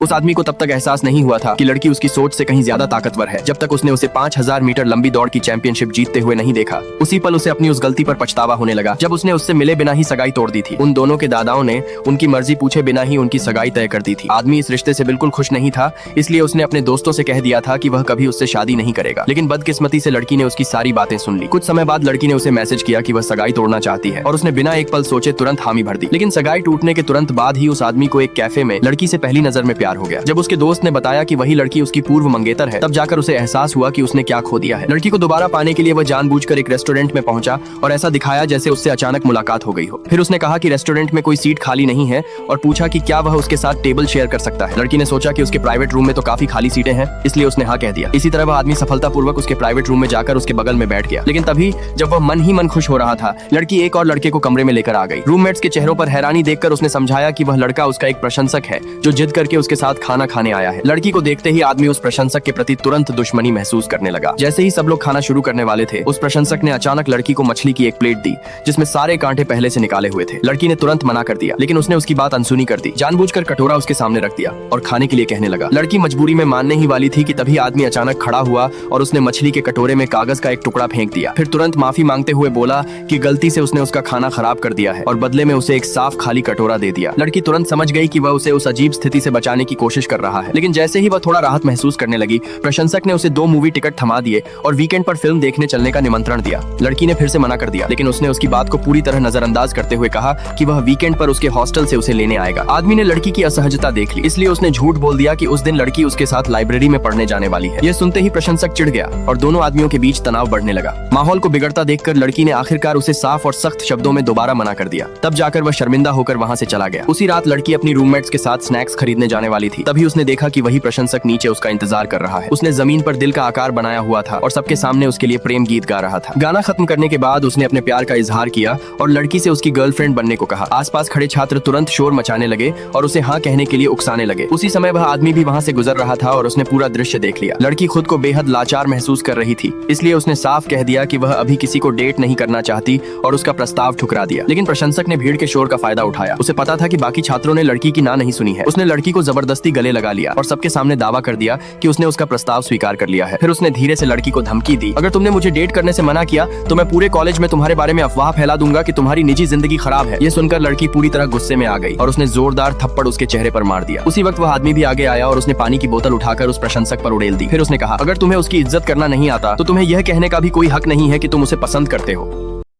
उस आदमी को तब तक एहसास नहीं हुआ था कि लड़की उसकी सोच से कहीं ज्यादा ताकतवर है, जब तक उसने उसे 5000 मीटर लंबी दौड़ की चैंपियनशिप जीतते हुए नहीं देखा। उसी पल उसे अपनी उस गलती पर पछतावा होने लगा जब उसने उससे मिले बिना ही सगाई तोड़ दी थी। उन दोनों के दादाओं ने उनकी मर्जी पूछे बिना ही उनकी सगाई तय कर दी थी। आदमी इस रिश्ते से बिल्कुल खुश नहीं था, इसलिए उसने अपने दोस्तों से कह दिया था कि वह कभी उससे शादी नहीं करेगा। लेकिन बदकिस्मती से लड़की ने उसकी सारी बातें सुन ली। कुछ समय बाद लड़की ने उसे मैसेज किया कि वह सगाई तोड़ना चाहती है और उसने बिना एक पल सोचे तुरंत हामी भर दी। लेकिन सगाई टूटने के तुरंत बाद ही उस आदमी को एक कैफे में लड़की से पहली नजर में प्यार हो गया। जब उसके दोस्त ने बताया कि वही लड़की उसकी पूर्व मंगेतर है, तब जाकर उसे एहसास हुआ कि उसने क्या खो दिया है। लड़की को दोबारा पाने के लिए वह जानबूझकर एक रेस्टोरेंट में पहुंचा और ऐसा दिखाया जैसे उससे अचानक मुलाकात हो गई हो। फिर उसने कहा कि रेस्टोरेंट में कोई सीट खाली नहीं है और पूछा कि क्या वह उसके साथ टेबल शेयर कर सकता है। लड़की ने सोचा कि उसके प्राइवेट रूम में तो काफी खाली सीटें हैं, इसलिए उसने हाँ कह दिया। इसी तरह वह आदमी सफलतापूर्वक उसके प्राइवेट रूम में जाकर उसके बगल में बैठ गया। लेकिन तभी जब वह मन ही मन खुश हो रहा था, लड़की एक और लड़के को कमरे में लेकर आ गई। रूममेट्स के चेहरों पर हैरानी देखकर उसने समझाया कि वह लड़का उसका एक प्रशंसक है जो जिद करके उसके साथ खाना खाने आया है। लड़की को देखते ही आदमी उस प्रशंसक के प्रति तुरंत दुश्मनी महसूस करने लगा। जैसे ही सब लोग खाना शुरू करने वाले थे, उस प्रशंसक ने अचानक लड़की को मछली की एक प्लेट दी जिसमें सारे कांटे पहले से निकाले हुए थे। लड़की ने तुरंत मना कर दिया, लेकिन उसने उसकी बात अनसुनी कर दी। जानबूझकर कटोरा उसके सामने रख दिया और खाने के लिए कहने लगा। लड़की मजबूरी में मानने ही वाली थी कि तभी आदमी अचानक खड़ा हुआ और उसने मछली के कटोरे में कागज का एक टुकड़ा फेंक दिया। फिर तुरंत माफी मांगते हुए बोला कि गलती से उसने उसका खाना खराब कर दिया है और बदले में उसे एक साफ खाली कटोरा दे दिया। लड़की तुरंत समझ गई कि वह उसे उस अजीब स्थिति से बचाने की कोशिश कर रहा है। लेकिन जैसे ही वह थोड़ा राहत महसूस करने लगी, प्रशंसक ने उसे 2 मूवी टिकट थमा दिए और वीकेंड पर फिल्म देखने चलने का निमंत्रण दिया। लड़की ने फिर से मना कर दिया, लेकिन उसने उसकी बात को पूरी तरह नजरअंदाज करते हुए कहा कि वह वीकेंड पर उसके हॉस्टल से उसे लेने आएगा। आदमी ने लड़की की असहजता देख ली, इसलिए उसने झूठ बोल दिया कि उस दिन लड़की उसके साथ लाइब्रेरी में पढ़ने जाने वाली है। यह सुनते ही प्रशंसक चिढ़ गया और दोनों आदमियों के बीच तनाव बढ़ने लगा। माहौल को बिगड़ता देखकर लड़की ने आखिरकार उसे साफ और सख्त शब्दों में दोबारा मना कर दिया। तब जाकर वह शर्मिंदा होकर वहां से चला गया। उसी रात लड़की अपनी रूममेट्स के साथ स्नैक्स खरीदने जाने वाली थी। तभी उसने देखा कि वही प्रशंसक नीचे उसका इंतजार कर रहा है। उसने जमीन पर दिल का आकार बनाया हुआ था और सबके सामने उसके लिए प्रेम गीत गा रहा था। गाना खत्म करने के बाद उसने अपने प्यार का इजहार किया और लड़की से उसकी गर्लफ्रेंड बनने को कहा। आसपास खड़े छात्र तुरंत शोर मचाने लगे और उसे हाँ कहने के लिए उकसाने लगे। उसी समय वह आदमी भी वहां से गुजर रहा था और उसने पूरा दृश्य देख लिया। लड़की खुद को बेहद लाचार महसूस कर रही थी, इसलिए उसने साफ कह दिया कि वह अभी किसी को डेट नहीं करना चाहती और उसका प्रस्ताव ठुकरा दिया। लेकिन प्रशंसक ने भीड़ के शोर का फायदा उठाया। उसे पता था कि बाकी छात्रों ने लड़की की ना नहीं सुनी है। उसने लड़की को जबरदस्ती गले लगा लिया और सबके सामने दावा कर दिया कि उसने उसका प्रस्ताव स्वीकार कर लिया है। फिर उसने धीरे से लड़की को धमकी दी, अगर तुमने मुझे डेट करने से मना किया तो मैं पूरे कॉलेज में तुम्हारे बारे में अफवाह फैला दूंगा कि तुम्हारी निजी जिंदगी खराब है। ये सुनकर लड़की पूरी तरह गुस्से में आ गई और उसने जोरदार थप्पड़ उसके चेहरे पर मार दिया। उसी वक्त वह आदमी भी आगे आया और उसने पानी की बोतल उठाकर उस प्रशंसक पर उड़ेल दी। फिर उसने कहा, अगर तुम्हें उसकी इज्जत करना नहीं आता तो तुम्हें यह कहने का भी कोई हक नहीं है कि तुम उसे पसंद करते हो।